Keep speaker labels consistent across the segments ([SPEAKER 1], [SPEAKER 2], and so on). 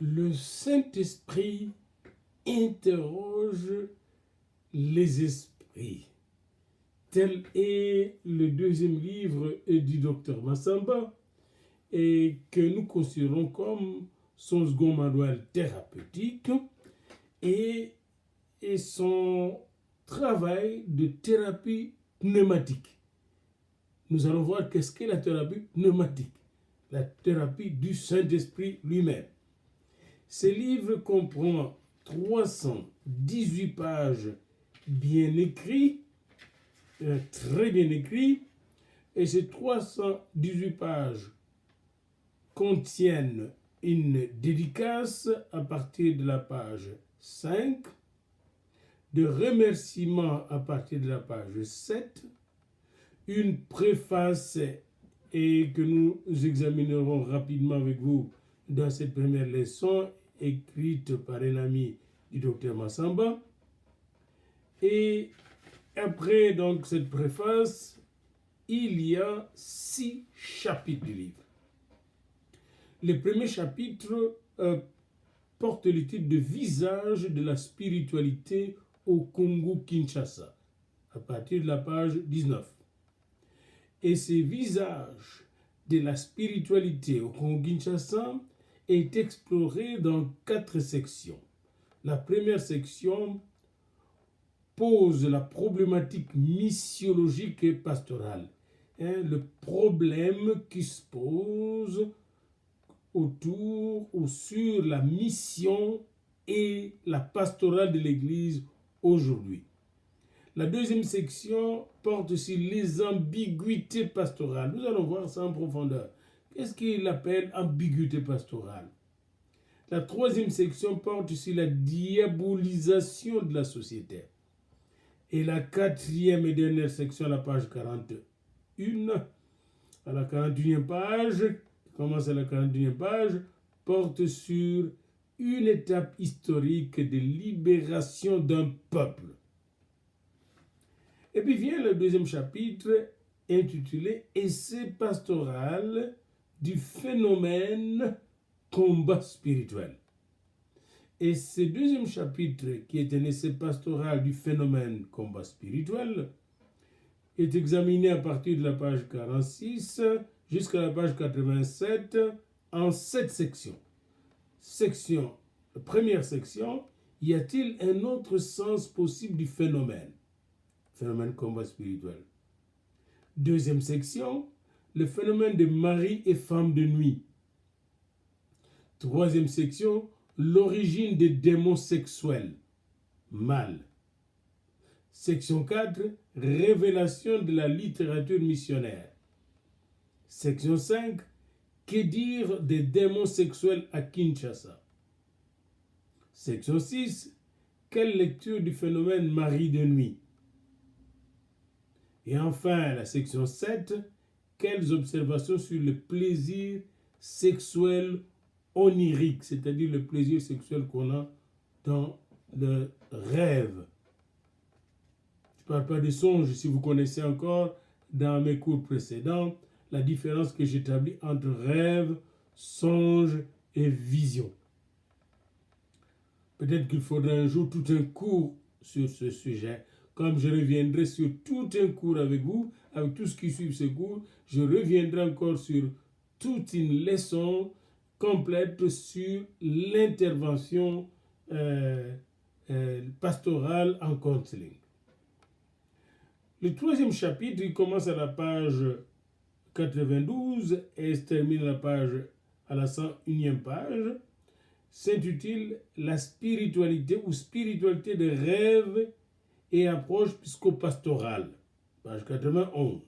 [SPEAKER 1] Le Saint-Esprit interroge les esprits. Tel est le deuxième livre du docteur Massamba et que nous considérons comme son second manuel thérapeutique et son travail de thérapie pneumatique. Nous allons voir qu'est-ce qu'est la thérapie pneumatique, la thérapie du Saint-Esprit lui-même. Ce livre comprend 318 pages bien écrites, très bien écrites, et ces 318 pages contiennent une dédicace à partir de la page 5, de remerciements à partir de la page 7, une préface et que nous examinerons rapidement avec vous dans cette première leçon écrite par un ami du docteur Massamba. Et après donc cette préface, il y a 6 chapitres du livre. Le premier chapitre porte le titre de Visage de la spiritualité au Congo-Kinshasa, à partir de la page 19. Et ce visage de la spiritualité au Congo-Kinshasa est exploré dans 4 sections. La première section pose la problématique missiologique et pastorale, le problème qui se pose autour ou sur la mission et la pastorale de l'Église aujourd'hui. La deuxième section porte sur les ambiguïtés pastorales. Nous allons voir ça en profondeur. Qu'est-ce qu'il appelle ambiguïté pastorale? La troisième section porte sur la diabolisation de la société. Et la quatrième et dernière section, la page 41, à la 41e page, commence à la 41e page, porte sur une étape historique de libération d'un peuple. Et puis vient le deuxième chapitre intitulé Essai pastoral du phénomène combat spirituel. Et ce deuxième chapitre, qui est un essai pastoral du phénomène combat spirituel, est examiné à partir de la page 46 jusqu'à la page 87 en 7 sections. Première section, y a-t-il un autre sens possible du phénomène combat spirituel? Deuxième section, le phénomène de mari et femme de nuit. Troisième section, l'origine des démons sexuels, mâles. Section 4, révélation de la littérature missionnaire. Section 5, que dire des démons sexuels à Kinshasa? Section 6, quelle lecture du phénomène mari de nuit? Et enfin, la section 7, quelles observations sur le plaisir sexuel onirique, c'est-à-dire le plaisir sexuel qu'on a dans le rêve. Je ne parle pas de songe, si vous connaissez encore dans mes cours précédents, la différence que j'établis entre rêve, songe et vision. Peut-être qu'il faudra un jour tout un cours sur ce sujet. Comme je reviendrai sur tout un cours avec vous, avec tout ce qui suit ce cours, je reviendrai encore sur toute une leçon complète sur l'intervention pastorale en counseling. Le troisième chapitre, il commence à la page 92 et se termine à la 101e page, s'intitule La spiritualité ou spiritualité de rêve et approche psychopastorale, page 91.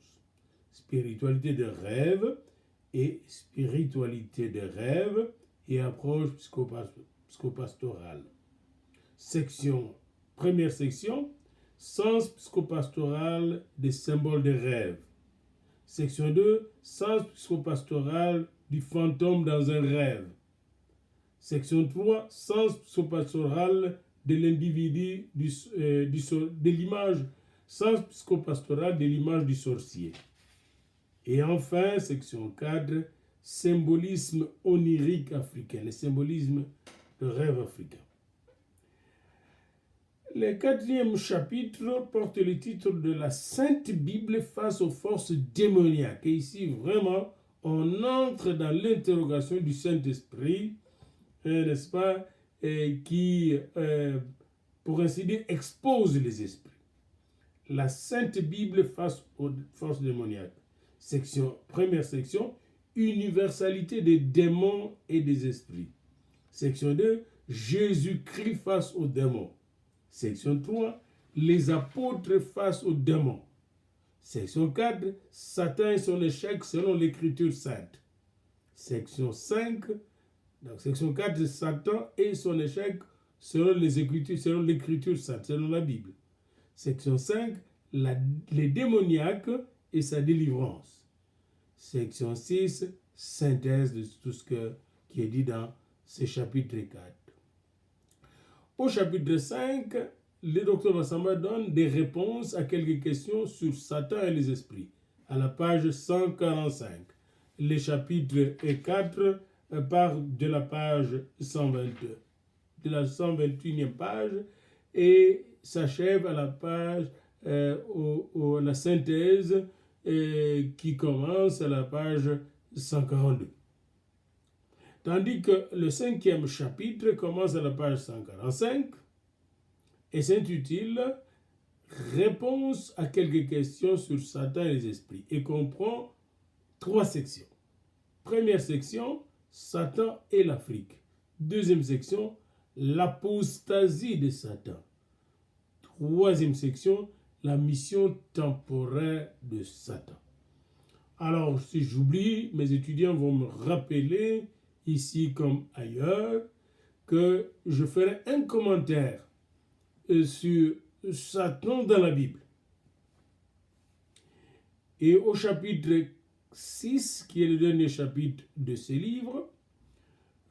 [SPEAKER 1] Spiritualité de rêve et spiritualité de rêve et approche psychopastorale. Première section, sens psychopastoral des symboles de rêve. Section 2, sens psychopastoral du fantôme dans un rêve. Section 3, sens psychopastoral de l'individu, de l'image, sens psychopastoral de l'image du sorcier. Et enfin, section 4, symbolisme onirique africain, le symbolisme de rêve africain. Le 4e chapitre porte le titre de la Sainte Bible face aux forces démoniaques. Et ici, vraiment, on entre dans l'interrogation du Saint-Esprit, n'est-ce pas, qui, pour ainsi dire, expose les esprits. La Sainte Bible face aux forces démoniaques. Première section, universalité des démons et des esprits. Section 2, Jésus-Christ face aux démons. Section 3, les apôtres face aux démons. Section 4, Satan et son échec selon l'Écriture sainte. Section 5, donc section 4, Satan et son échec selon les Écritures, selon l'Écriture sainte, selon la Bible. Section 5, les démoniaques et sa délivrance. Section 6, synthèse de tout ce qui est dit dans ces chapitres 4. Au chapitre 5, le docteur Massamba donne des réponses à quelques questions sur Satan et les esprits, à la page 145. Le chapitre 4 part de la page 122, de la 121e page, et s'achève à la page, la synthèse qui commence à la page 142. Tandis que le 5e chapitre commence à la page 145 et s'intitule « Réponse à quelques questions sur Satan et les esprits » et comprend 3 sections. Première section, Satan et l'Afrique. Deuxième section, l'apostasie de Satan. Troisième section, la mission temporaire de Satan. Alors, si j'oublie, mes étudiants vont me rappeler, ici comme ailleurs, que je ferai un commentaire sur Satan dans la Bible. Et au chapitre 6, qui est le dernier chapitre de ce livre,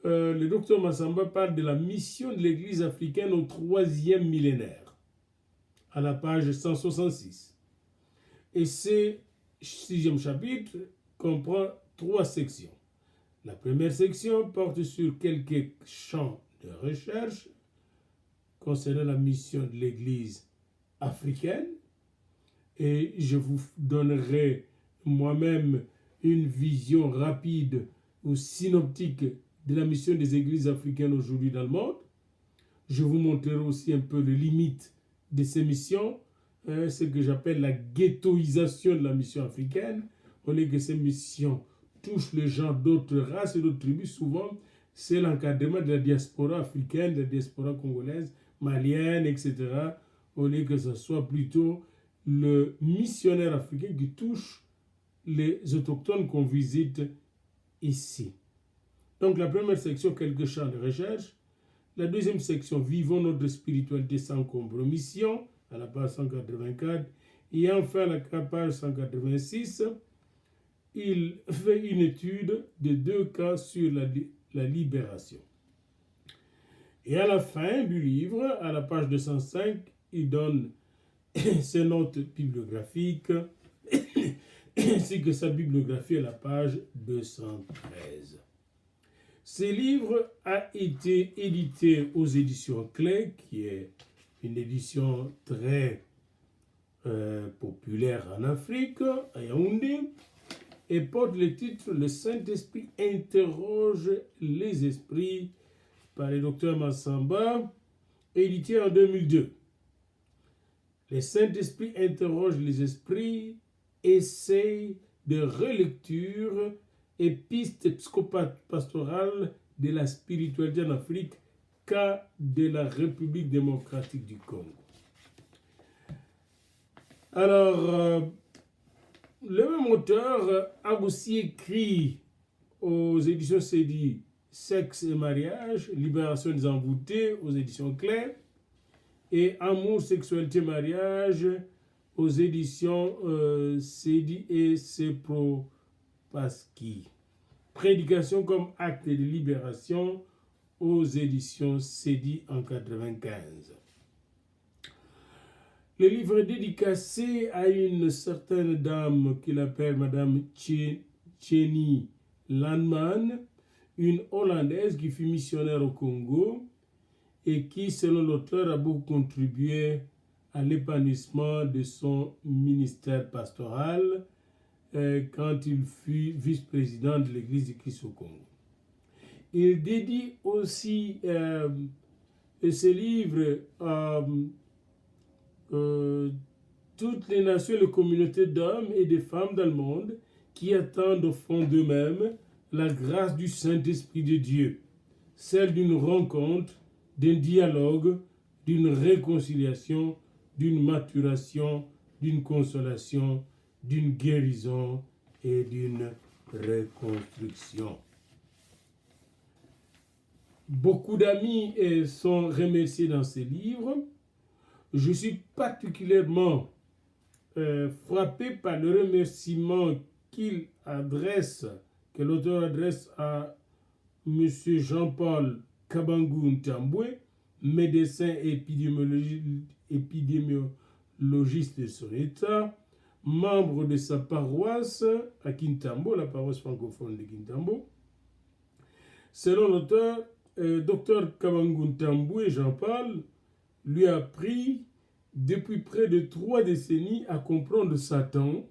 [SPEAKER 1] le docteur Massamba parle de la mission de l'Église africaine au 3e millénaire, à la page 166. Et ce 6e chapitre comprend 3 sections. La première section porte sur quelques champs de recherche concernant la mission de l'Église africaine, et je vous donnerai moi-même une vision rapide ou synoptique de la mission des églises africaines aujourd'hui dans le monde. Je vous montrerai aussi un peu les limites de ces missions, ce que j'appelle la ghettoisation de la mission africaine. On est que ces missions touchent les gens d'autres races et d'autres tribus. Souvent, c'est l'encadrement de la diaspora africaine, de la diaspora congolaise, malienne, etc. Au lieu que ce soit plutôt le missionnaire africain qui touche les autochtones qu'on visite ici. Donc la première section, quelques champs de recherche. La deuxième section, vivons notre spiritualité sans compromission, à la page 184. Et enfin, à la page 186, il fait une étude de 2 cas sur la libération. Et à la fin du livre, à la page 205, il donne ses notes bibliographiques, ainsi que sa bibliographie à la page 213. Ce livre a été édité aux éditions Clé, qui est une édition très populaire en Afrique, à Yaoundé, et porte le titre « Le Saint-Esprit interroge les esprits » par le docteur Massamba, édité en 2002. Le Saint-Esprit interroge les esprits, essai de relecture et piste pastorale de la spiritualité en Afrique, cas de la République démocratique du Congo. Alors, le même auteur a aussi écrit aux éditions Cédille Sexe et mariage, libération des envoûtés aux éditions Claire, et Amour, sexualité, mariage aux éditions Cédille et Sepropaski. Prédication comme acte de libération aux éditions Cédille en 1995. Le livre est dédicacé à une certaine dame qu'il appelle Madame Tchéni Landman, une Hollandaise qui fut missionnaire au Congo et qui, selon l'auteur, a beaucoup contribué à l'épanouissement de son ministère pastoral quand il fut vice-président de l'Église du Christ au Congo. Il dédie aussi ce livre à toutes les nations et les communautés d'hommes et de femmes dans le monde qui attendent au fond d'eux-mêmes la grâce du Saint-Esprit de Dieu, celle d'une rencontre, d'un dialogue, d'une réconciliation, d'une maturation, d'une consolation, d'une guérison et d'une reconstruction. Beaucoup d'amis sont remerciés dans ces livres. Je suis particulièrement frappé par le remerciement que l'auteur adresse à M. Jean-Paul Kabangou Ntambwe, médecin et épidémiologiste de son état, membre de sa paroisse à Kintambo, la paroisse francophone de Kintambo. Selon l'auteur, Dr Kabangou Ntambwe Jean-Paul lui a appris depuis près de 3 décennies à comprendre Satan,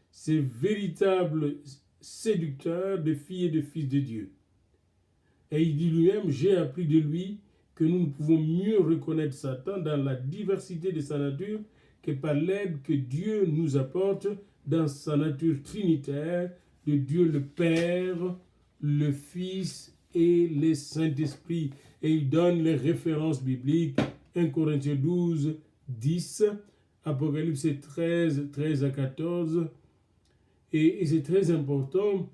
[SPEAKER 1] ces véritables séducteurs de filles et de fils de Dieu. Et il dit lui-même, j'ai appris de lui que nous ne pouvons mieux reconnaître Satan dans la diversité de sa nature que par l'aide que Dieu nous apporte dans sa nature trinitaire de Dieu le Père, le Fils et le Saint-Esprit. Et il donne les références bibliques, 1 Corinthiens 12, 10, Apocalypse 13, 13 à 14. Et c'est très important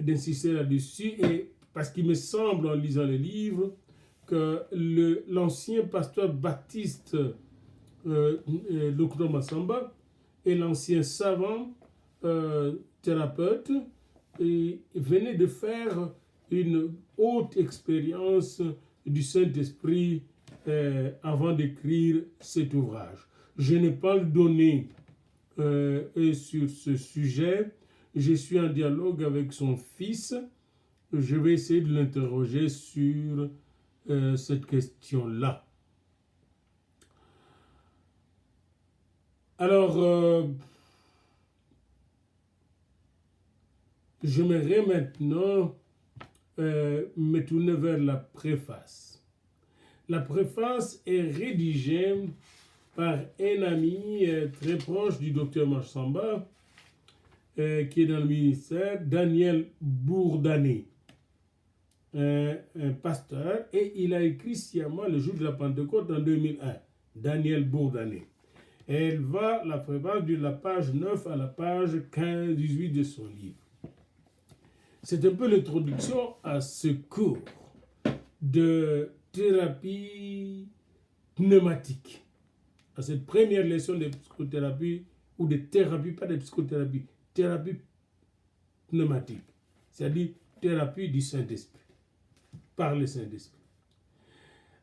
[SPEAKER 1] d'insister là-dessus, et parce qu'il me semble, en lisant les livres, que l'ancien pasteur baptiste Dr Massamba et l'ancien savant thérapeute venaient de faire une haute expérience du Saint-Esprit avant d'écrire cet ouvrage. Je n'ai pas le donné sur ce sujet. Je suis en dialogue avec son fils. Je vais essayer de l'interroger sur cette question-là. Alors, j'aimerais maintenant me tourner vers la préface. La préface est rédigée par un ami très proche du docteur Massamba, qui est dans le ministère, Daniel Bourdané, un pasteur, et il a écrit sciemment le jour de la Pentecôte en 2001, Daniel Bourdané. Elle va, la préface, de la page 9 à la page 15-18 de son livre. C'est un peu l'introduction à ce cours de thérapie pneumatique, à cette première leçon de psychothérapie, ou de thérapie, pas de psychothérapie, thérapie pneumatique, c'est-à-dire thérapie du Saint-Esprit, par le Saint-Esprit.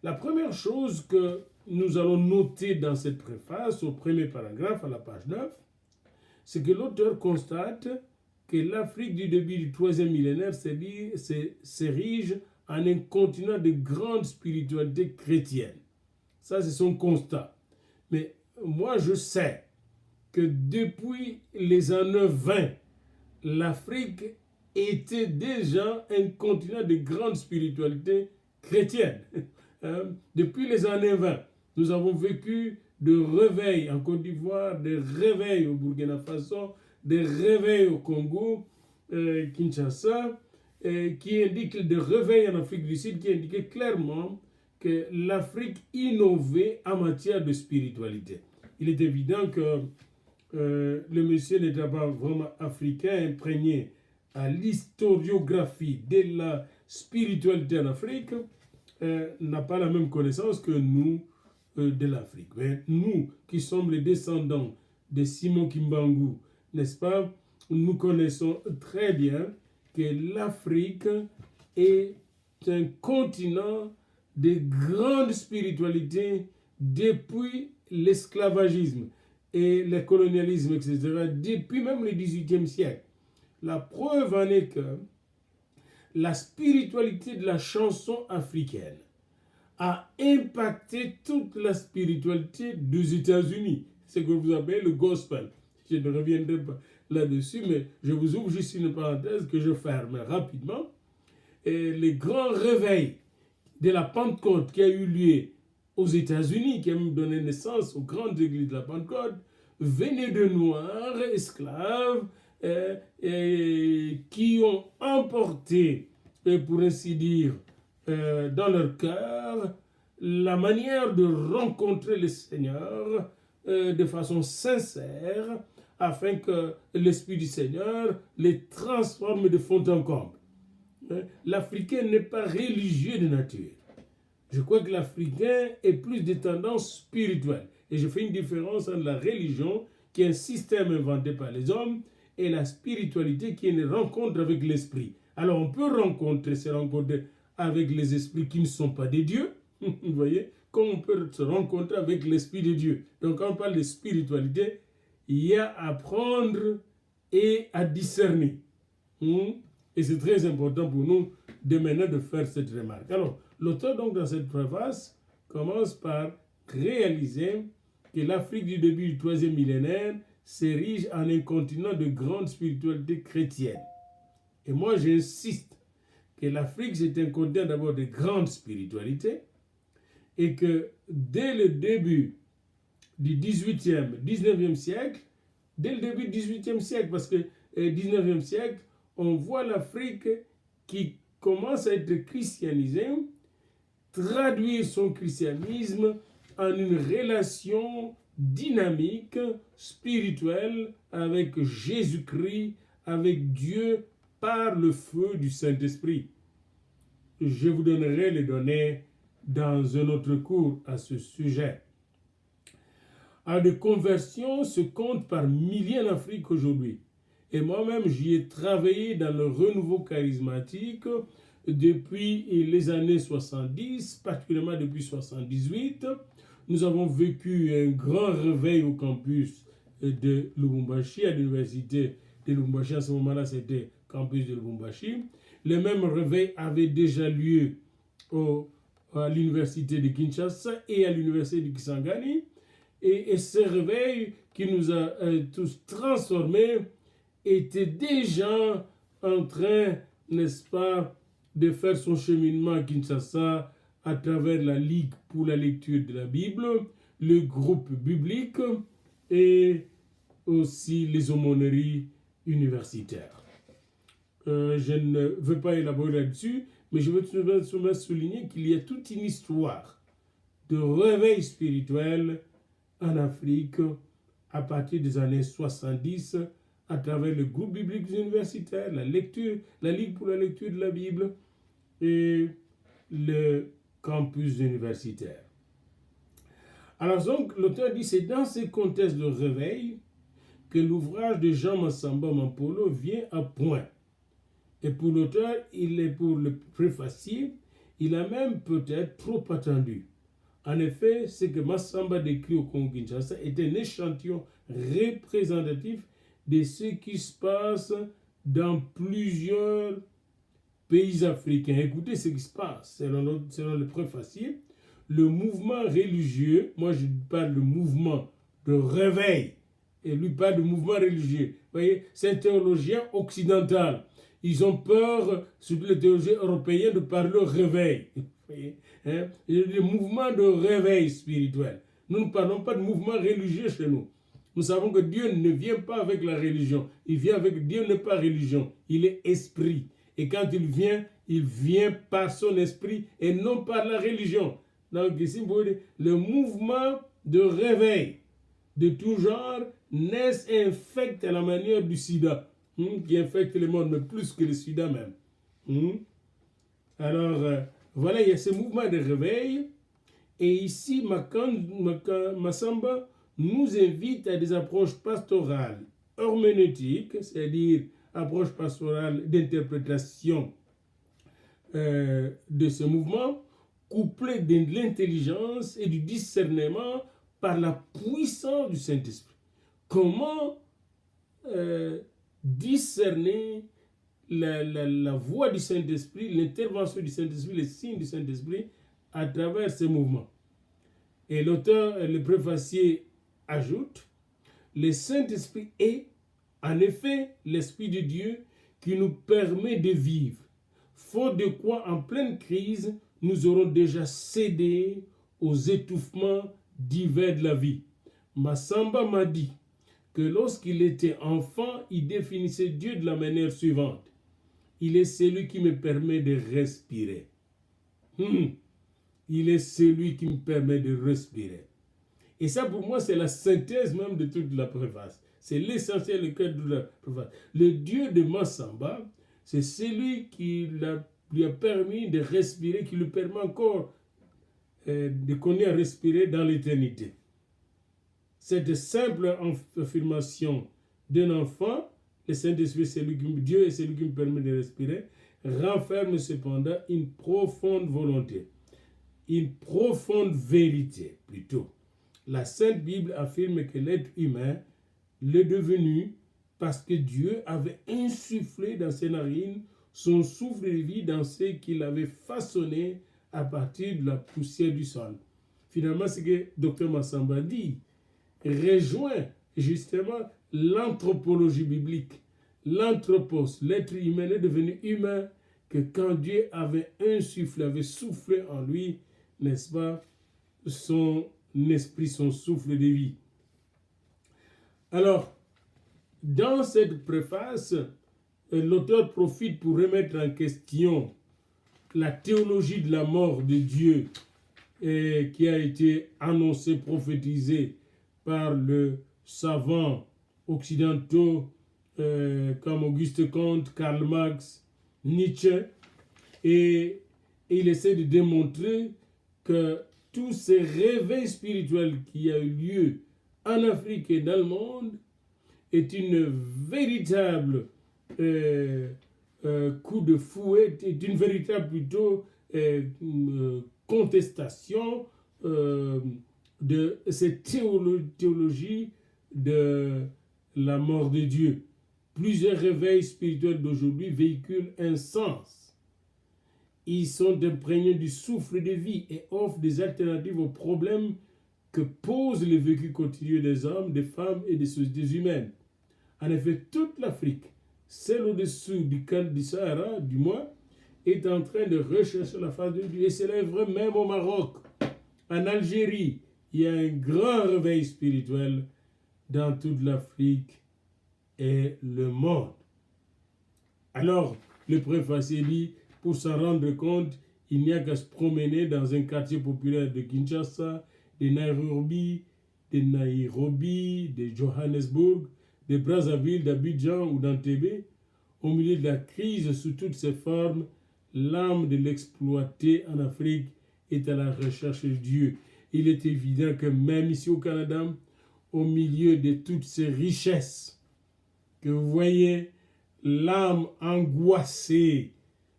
[SPEAKER 1] La première chose que nous allons noter dans cette préface, au premier paragraphe, à la page 9, c'est que l'auteur constate que l'Afrique du début du 3e millénaire s'érige en un continent de grande spiritualité chrétienne. Ça, c'est son constat. Mais moi, je sais que depuis les années 20, l'Afrique était déjà un continent de grande spiritualité chrétienne. Depuis les années 20, nous avons vécu de réveils en Côte d'Ivoire, des réveils au Burkina Faso, des réveils au Congo, Kinshasa, qui indiquent des réveils en Afrique du Sud, qui indiquaient clairement que l'Afrique innovait en matière de spiritualité. Il est évident que le monsieur n'était pas vraiment africain, imprégné à l'historiographie de la spiritualité en Afrique, n'a pas la même connaissance que nous de l'Afrique. Mais nous, qui sommes les descendants de Simon Kimbangu, n'est-ce pas, nous connaissons très bien que l'Afrique est un continent de grande spiritualité depuis l'esclavagisme et le colonialisme, etc., depuis même le XVIIIe siècle. La preuve en est que la spiritualité de la chanson africaine a impacté toute la spiritualité des États-Unis. C'est ce que vous appelez le gospel. Je ne reviendrai pas là-dessus, mais je vous ouvre juste une parenthèse que je ferme rapidement. Et les grands réveils de la Pentecôte qui a eu lieu aux États-Unis, qui a même donné naissance aux grandes églises de la Pentecôte, venaient de Noirs, esclaves, qui ont emporté, pour ainsi dire, dans leur cœur, la manière de rencontrer le Seigneur de façon sincère, afin que l'Esprit du Seigneur les transforme de fond en comble. L'Africain n'est pas religieux de nature. Je crois que l'Africain est plus de tendance spirituelle. Et je fais une différence entre la religion, qui est un système inventé par les hommes, et la spiritualité, qui est une rencontre avec l'Esprit. Alors on peut se rencontrer avec les esprits qui ne sont pas des dieux, vous voyez, comme on peut se rencontrer avec l'Esprit de Dieu. Donc quand on parle de spiritualité, il y a à apprendre et à discerner. Et c'est très important pour nous de maintenant de faire cette remarque. Alors, l'auteur donc dans cette préface commence par réaliser que l'Afrique du début du 3e millénaire s'érige en un continent de grande spiritualité chrétienne. Et moi j'insiste que l'Afrique c'est un continent d'abord de grande spiritualité et que dès le début du 18e, 19e siècle, dès le début du 18e siècle, parce que 19e siècle, on voit l'Afrique qui commence à être christianisée, traduire son christianisme en une relation dynamique, spirituelle, avec Jésus-Christ, avec Dieu, par le feu du Saint-Esprit. Je vous donnerai les données dans un autre cours à ce sujet. Alors, des conversions se comptent par milliers en Afrique aujourd'hui. Et moi-même, j'y ai travaillé dans le renouveau charismatique depuis les années 70, particulièrement depuis 78. Nous avons vécu un grand réveil au campus de Lubumbashi, à l'université de Lubumbashi. À ce moment-là, c'était campus de Lubumbashi. Le même réveil avait déjà lieu à l'université de Kinshasa et à l'université de Kisangani. Et ce réveil qui nous a tous transformés était déjà en train, n'est-ce pas, de faire son cheminement à Kinshasa à travers la Ligue pour la lecture de la Bible, le groupe biblique et aussi les aumôneries universitaires. Je ne veux pas élaborer là-dessus, mais je veux seulement souligner qu'il y a toute une histoire de réveil spirituel en Afrique à partir des années 70 à travers le groupe biblique universitaire, la Ligue pour la lecture de la Bible et le campus universitaire. Alors donc, l'auteur dit, c'est dans ce contexte de réveil que l'ouvrage de Jean Massamba Mampolo vient à point. Et pour l'auteur, pour le préfacier, il a même peut-être trop attendu. En effet, ce que Massamba décrit au Congo-Kinshasa est un échantillon représentatif de ce qui se passe dans plusieurs pays africains. Écoutez ce qui se passe, selon le préfacier. Le mouvement religieux, moi je parle de mouvement de réveil, et lui parle de mouvement religieux. Vous voyez, c'est un théologien occidental. Ils ont peur, surtout les théologiens européens, de parler réveil. Vous voyez, hein? Le mouvement de réveil spirituel. Nous ne parlons pas de mouvement religieux chez nous. Nous savons que Dieu ne vient pas avec la religion. Dieu n'est pas religion, il est esprit. Et quand il vient par son esprit et non par la religion. Donc ici, le mouvement de réveil de tout genre naissent et infecte à la manière du sida, qui infecte le monde, mais plus que le sida même. Alors, voilà, il y a ce mouvement de réveil. Et ici, Massamba nous invite à des approches pastorales, herméneutiques, c'est-à-dire approche pastorale d'interprétation de ce mouvement, couplée de l'intelligence et du discernement par la puissance du Saint-Esprit. Comment discerner la voix du Saint-Esprit, l'intervention du Saint-Esprit, les signes du Saint-Esprit à travers ces mouvements. Et l'auteur, le préfacier ajoute, le Saint-Esprit est en effet l'Esprit de Dieu qui nous permet de vivre, faute de quoi en pleine crise, nous aurons déjà cédé aux étouffements divers de la vie. Massamba m'a dit que lorsqu'il était enfant, il définissait Dieu de la manière suivante. Il est celui qui me permet de respirer. Il est celui qui me permet de respirer. Et ça, pour moi, c'est la synthèse même de toute la préface. C'est l'essentiel, le cœur de la préface. Le Dieu de Massamba, c'est celui qui lui a permis de respirer, qui lui permet encore de continuer à respirer dans l'éternité. Cette simple affirmation d'un enfant, le Saint-Esprit, Dieu est celui qui me permet de respirer, renferme cependant une profonde volonté, une profonde vérité plutôt. La Sainte Bible affirme que l'être humain l'est devenu parce que Dieu avait insufflé dans ses narines son souffle de vie dans ce qu'il avait façonné à partir de la poussière du sol. Finalement, ce que Dr Massamba dit rejoint justement l'anthropologie biblique. L'anthropos, l'être humain est devenu humain que quand Dieu avait insufflé, avait soufflé en lui, n'est-ce pas, son esprit, son souffle de vie. Alors, dans cette préface, l'auteur profite pour remettre en question la théologie de la mort de Dieu qui a été annoncée, prophétisée par le savant occidentaux comme Auguste Comte, Karl Marx, Nietzsche, et il essaie de démontrer que tous ces réveils spirituels qui ont eu lieu en Afrique et dans le monde est une véritable coup de fouet, est une véritable plutôt contestation de cette théologie de la mort de Dieu. Plusieurs réveils spirituels d'aujourd'hui véhiculent un sens. Ils sont imprégnés du souffle de vie et offrent des alternatives aux problèmes que pose le vécu quotidien des hommes, des femmes et des sociétés humaines. En effet, toute l'Afrique, celle au-dessous du Sahara, du moins, est en train de rechercher la face de Dieu. Et c'est vrai même au Maroc, en Algérie, il y a un grand réveil spirituel dans toute l'Afrique et le monde. Alors, le préfacier dit, pour s'en rendre compte, il n'y a qu'à se promener dans un quartier populaire de Kinshasa, de Nairobi, de Johannesburg, de Brazzaville, d'Abidjan ou d'Entebbe. Au milieu de la crise sous toutes ses formes, l'âme de l'exploité en Afrique est à la recherche de Dieu. Il est évident que même ici au Canada, au milieu de toutes ces richesses, que vous voyez l'âme angoissée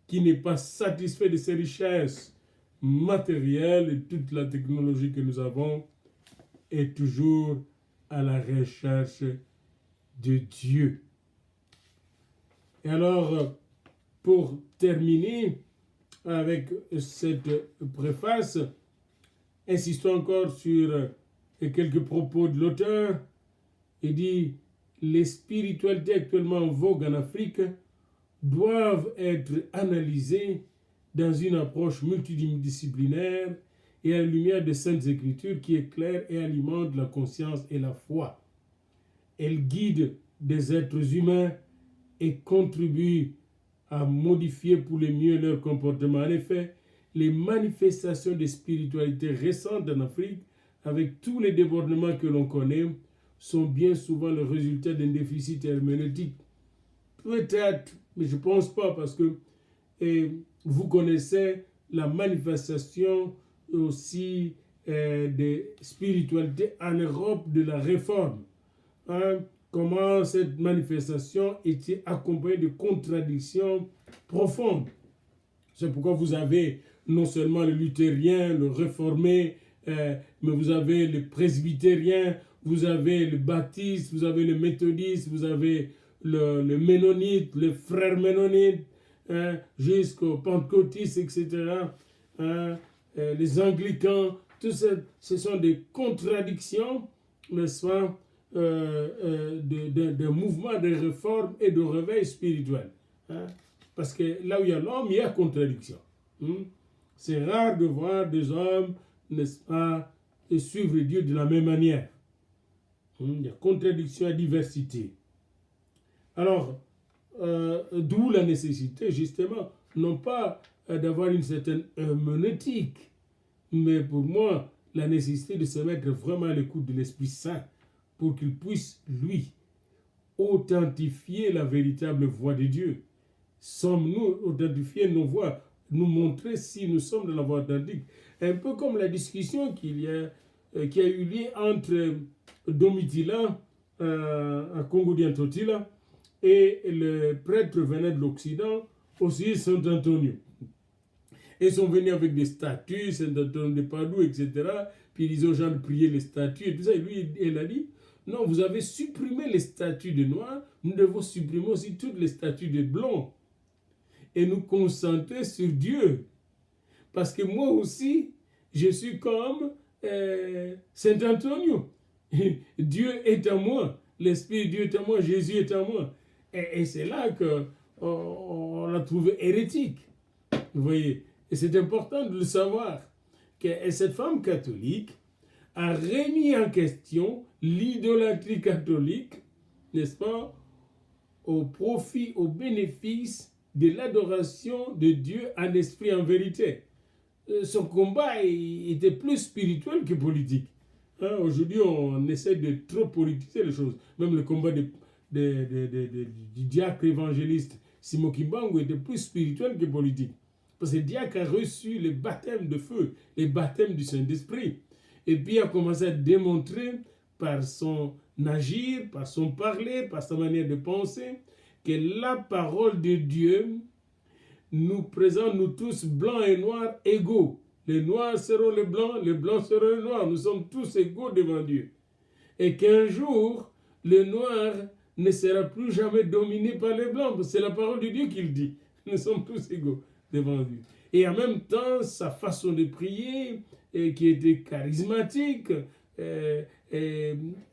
[SPEAKER 1] qui n'est pas satisfaite de ces richesses matérielles et toute la technologie que nous avons est toujours à la recherche de Dieu. Et alors, pour terminer avec cette préface, insistons encore sur quelques propos de l'auteur. Il dit « Les spiritualités actuellement en vogue en Afrique doivent être analysées dans une approche multidisciplinaire et à la lumière des Saintes Écritures qui éclairent et alimentent la conscience et la foi. Elles guident des êtres humains et contribuent à modifier pour le mieux leur comportement. En effet, les manifestations de spiritualité récentes en Afrique, avec tous les débordements que l'on connaît, sont bien souvent le résultat d'un déficit herméneutique. Peut-être, mais je ne pense pas, parce que vous connaissez la manifestation aussi de spiritualité en Europe de la Réforme. Comment cette manifestation était accompagnée de contradictions profondes. C'est pourquoi vous avez non seulement le luthérien, le réformé, mais vous avez le presbytérien, vous avez le baptiste, vous avez le méthodiste, vous avez le Ménonite, les frères Ménonites, hein, jusqu'aux pentecôtistes, etc., hein, les anglicans, tout ça, ce sont des contradictions, n'est-ce pas, de mouvements de réforme et de réveil spirituel. Hein? Parce que là où il y a l'homme, il y a contradiction. C'est rare de voir des hommes, n'est-ce pas, suivre Dieu de la même manière. Il y a contradiction et diversité. Alors, d'où la nécessité, justement, non pas d'avoir une certaine herméneutique, mais pour moi, la nécessité de se mettre vraiment à l'écoute de l'Esprit Saint pour qu'il puisse, lui, authentifier la véritable voix de Dieu. Sommes-nous authentifier nos voix, nous montrer si nous sommes dans la voie authentique. Un peu comme la discussion qui a eu lieu entre Domitila, à Congo-Diantotila, et le prêtre venait de l'Occident, aussi Saint-Antonio. Ils sont venus avec des statues, Saint-Antonio de Padoue, etc. Puis ils disaient aux gens de prier les statues et tout ça. Et lui, il a dit, non, vous avez supprimé les statues de noirs, nous devons supprimer aussi toutes les statues de blancs. Et nous concentrer sur Dieu. Parce que moi aussi, je suis comme Saint-Antonio. Dieu est en moi, l'Esprit de Dieu est en moi, Jésus est en moi. Et c'est là qu'on l'a trouvé hérétique. Vous voyez, et c'est important de le savoir, que cette femme catholique a remis en question l'idolâtrie catholique, n'est-ce pas, au profit, au bénéfice de l'adoration de Dieu en esprit, en vérité. Son combat était plus spirituel que politique. Hein, aujourd'hui, on essaie de trop politiser les choses. Même le combat du diacre évangéliste Simon Kimbangu était plus spirituel que politique. Parce que le diacre a reçu le baptême de feu, le baptême du Saint-Esprit. Et puis il a commencé à démontrer par son agir, par son parler, par sa manière de penser, que la parole de Dieu nous présente, nous tous, blancs et noirs, égaux. Les noirs seront les blancs seront les noirs. Nous sommes tous égaux devant Dieu. Et qu'un jour, le noir ne sera plus jamais dominé par les blancs. C'est la parole de Dieu qui le dit. Nous sommes tous égaux devant Dieu. Et en même temps, sa façon de prier, qui était charismatique,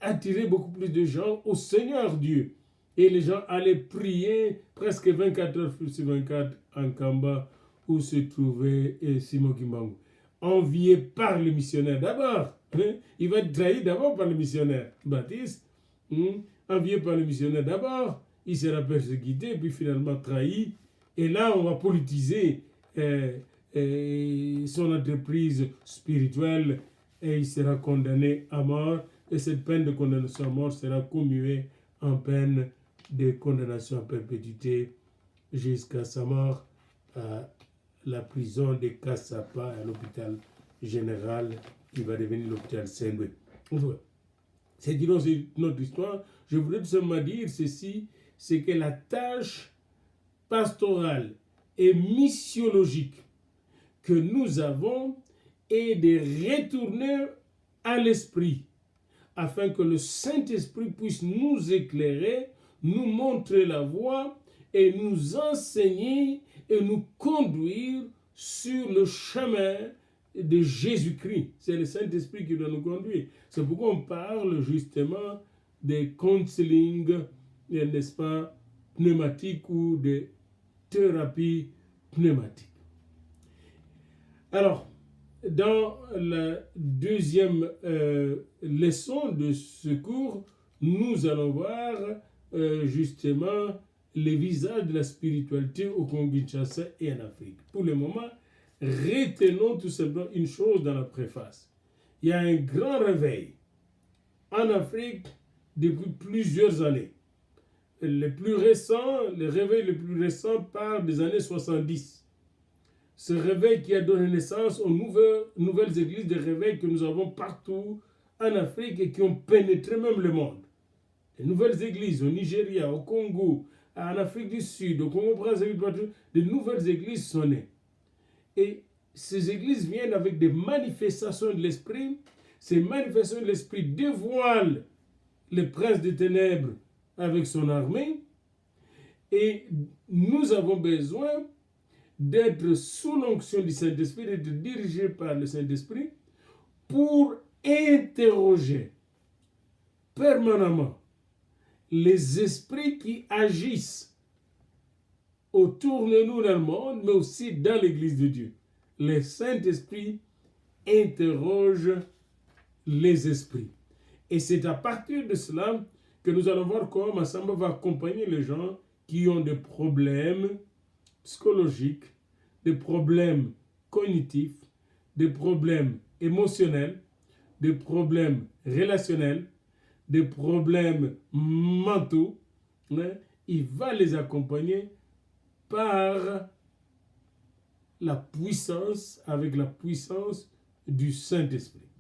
[SPEAKER 1] attirait beaucoup plus de gens au Seigneur Dieu. Et les gens allaient prier presque 24 heures sur 24 en Kamba, où se trouvait Simon Kimbangu. Envié par le missionnaire d'abord. Hein? Il va être trahi d'abord par le missionnaire Baptiste. Envié par le missionnaire d'abord. Il sera persécuté, puis finalement trahi. Et là, on va politiser son entreprise spirituelle et il sera condamné à mort. Et cette peine de condamnation à mort sera commuée en peine de condamnation à perpétuité jusqu'à sa mort à la prison de Kassapa, à l'hôpital général qui va devenir l'hôpital Saint-Louis. C'est notre histoire. Je voudrais tout simplement dire ceci, c'est que la tâche pastorale et missiologique que nous avons est de retourner à l'Esprit, afin que le Saint-Esprit puisse nous éclairer, nous montrer la voie et nous enseigner et nous conduire sur le chemin de Jésus-Christ. C'est le Saint-Esprit qui doit nous conduire. C'est pourquoi on parle justement de counseling, n'est-ce pas, pneumatique ou de thérapie pneumatique. Alors, dans la deuxième leçon de ce cours, nous allons voir justement les visages de la spiritualité au Congo-Kinshasa et en Afrique. Pour le moment, retenons tout simplement une chose dans la préface. Il y a un grand réveil en Afrique depuis plusieurs années. Le réveil le plus récent part des années 70. Ce réveil qui a donné naissance aux nouvelles églises de réveil que nous avons partout en Afrique et qui ont pénétré même le monde. Les nouvelles églises au Nigeria, au Congo, en Afrique du Sud, au Congo-Brazzaville, de nouvelles églises sont nées. Et ces églises viennent avec des manifestations de l'esprit. Ces manifestations de l'esprit dévoilent le prince des ténèbres avec son armée. Et nous avons besoin d'être sous l'onction du Saint-Esprit, d'être dirigés par le Saint-Esprit pour interroger permanemment les esprits qui agissent autour de nous dans le monde, mais aussi dans l'Église de Dieu. Le Saint-Esprit interroge les esprits. Et c'est à partir de cela que nous allons voir comment Massamba va accompagner les gens qui ont des problèmes psychologiques, des problèmes cognitifs, des problèmes émotionnels, des problèmes relationnels, des problèmes mentaux. Il va les accompagner par la puissance, avec la puissance du Saint-Esprit.